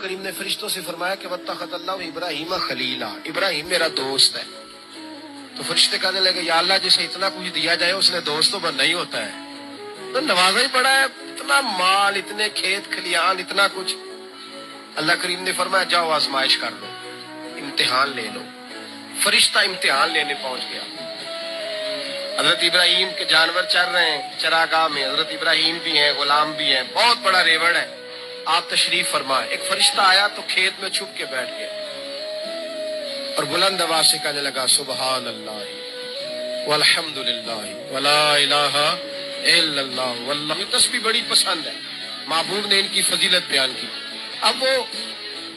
کریم نے فرشتوں سے فرمایا کہ واتخذ اللہ ابراہیم خلیلا، ابراہیم میرا دوست ہے۔ تو فرشتے کہنے لگے یا اللہ جسے اتنا کچھ دیا جائے اس نے دوست تو بننا ہی ہوتا ہے، تو نوازا ہی پڑا ہے، اتنا مال، اتنے کھیت کھلیان، اتنا کچھ۔ اللہ کریم نے فرمایا جاؤ آزمائش کر لو، امتحان لے لو۔ فرشتہ امتحان لینے پہنچ گیا۔ حضرت ابراہیم کے جانور چر رہے ہیں چراگاہ میں، حضرت ابراہیم بھی ہیں، غلام بھی ہیں، بہت بڑا ریوڑ ہے۔ آپ تشریف فرمائے، ایک فرشتہ آیا تو کھیت میں چھپ کے بیٹھ گیا اور بلند آواز سے کہنے لگا سبحان اللہ والحمد للہ ولا الہ الا اللہ واللہ۔ یہ تسبیح بڑی پسند ہے، محبوب نے ان کی فضیلت بیان کی۔ اب وہ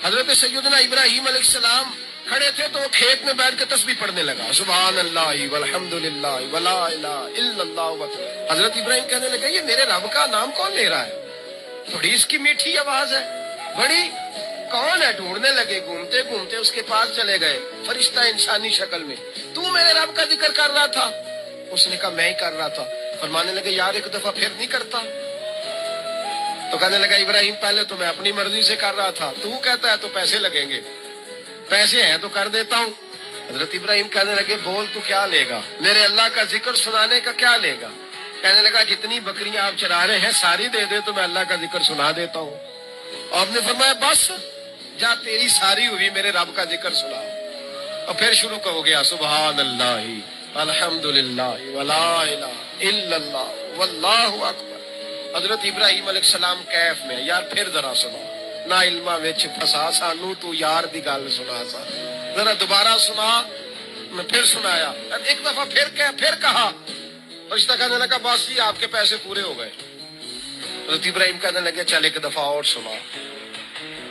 حضرت سیدنا ابراہیم علیہ السلام کھڑے تھے تو وہ کھیت میں بیٹھ کے تسبیح پڑھنے لگا سبحان اللہ والحمد للہ ولا الہ الا اللہ۔ حضرت ابراہیم کہنے لگے یہ میرے رب کا نام کون لے رہا ہے؟ تھوڑی اس کی میٹھی آواز ہے، بڑی، کون ہے؟ ڈھونڈنے لگے، گھومتے گھومتے اس کے پاس چلے گئے، فرشتہ انسانی شکل میں۔ تو میرے رب کا ذکر کر رہا تھا؟ اس نے کہا میں ہی کر رہا تھا۔ فرمانے لگے یار ایک دفعہ پھر نہیں کرتا؟ تو کہنے لگا ابراہیم پہلے تو میں اپنی مرضی سے کر رہا تھا، تو کہتا ہے تو پیسے لگیں گے، پیسے ہیں تو کر دیتا ہوں۔ حضرت ابراہیم کہنے لگے بول تو کیا لے گا؟ میرے اللہ کا ذکر سنانے کا کیا لے گا؟ کہنے لگا جتنی بکریاں آپ چرا رہے ہیں ساری دے دے تو میں اللہ کا ذکر سنا دیتا ہوں۔ آپ نے فرمایا بس جا تیری ساری ہوئی میرے رب کا ذکر سنا۔ اور پھر شروع ہو گیا سبحان اللہ الحمد للہ ولا الہ الا اللہ واللہ اکبر۔ حضرت ابراہیم علیہ السلام کیف میں، یار پھر ذرا سنا، نا علما وچ پھسا سانو تو یار دی گل سنا سا، ذرا دوبارہ سنا۔ میں پھر سنایا، ایک دفعہ پھر کہا۔ فرشتہ کہنے لگا بس جی آپ کے پیسے پورے ہو گئے۔ حضرت ابراہیم کہنے لگے چل ایک دفعہ اور سنا۔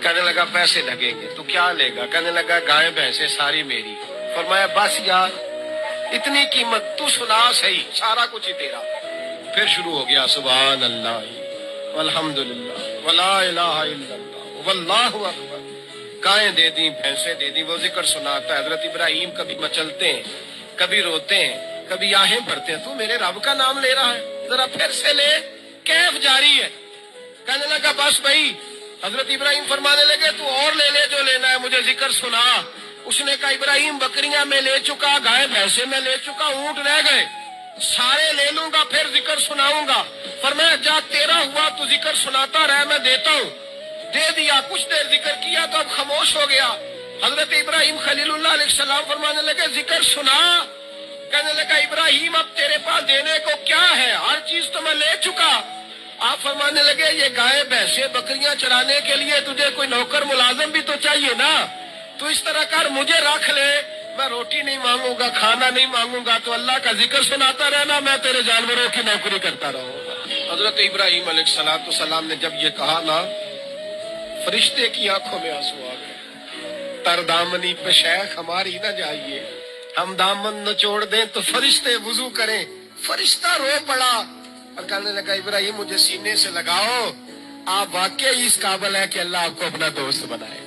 کہنے لگا پیسے لگیں گے، تو کیا لے گا؟ کہنے لگا گائے بھینسیں ساری میری۔ فرمایا بس یار اتنی قیمت، تو سنا صحیح، سارا کچھ ہی تیرا۔ پھر شروع ہو گیا سبحان اللہ والحمد للہ ولا الہ الا اللہ واللہ اکبر۔ گائیں دے دیں، بھینسیں دے دیں، وہ ذکر سناتا ہے۔ حضرت ابراہیم کبھی مچلتے ہیں، کبھی روتے ہیں، کبھی آہیں بھرتے ہیں، تو میرے رب کا نام لے رہا ہے، ذرا پھر سے لے۔ کیف جاری ہے۔ کہنے لگا بس بھائی۔ حضرت ابراہیم فرمانے لگے تو اور لے لے جو لینا ہے، مجھے ذکر سنا۔ اس نے کہا ابراہیم بکریاں میں لے چکا، گائے بھینسیں میں لے چکا، اونٹ رہ گئے، سارے لے لوں گا پھر ذکر سناؤں گا۔ فرمایا جا تیرا ہوا تو ذکر سناتا رہ، میں دیتا ہوں۔ دے دیا، کچھ دیر ذکر کیا تو اب خاموش ہو گیا۔ حضرت ابراہیم خلیل اللہ علیہ السلام فرمانے لگے ذکر سنا۔ کہنے لگا ابراہیم اب تیرے پاس دینے کو کیا ہے؟ ہر چیز تو میں لے چکا۔ آپ فرمانے لگے یہ گائے بھینسیں بکریاں چرانے کے لیے تجھے کوئی نوکر ملازم بھی تو چاہیے نا، تو اس طرح کر مجھے رکھ لے، میں روٹی نہیں مانگوں گا، کھانا نہیں مانگوں گا، تو اللہ کا ذکر سناتا رہنا، میں تیرے جانوروں کی نوکری کرتا رہوں گا۔ حضرت ابراہیم علیہ السلام نے جب یہ کہا نا، فرشتے کی آنکھوں میں آنسو آ گئے۔ تر دامنی پہ شیخ ہماری نہ جائیے، ہم دامن نچوڑ دیں تو فرشتے وضو کریں۔ فرشتہ رو پڑا اور کہنے لگا ابراہیم مجھے سینے سے لگاؤ، آپ واقعی اس قابل ہے کہ اللہ آپ کو اپنا دوست بنائے۔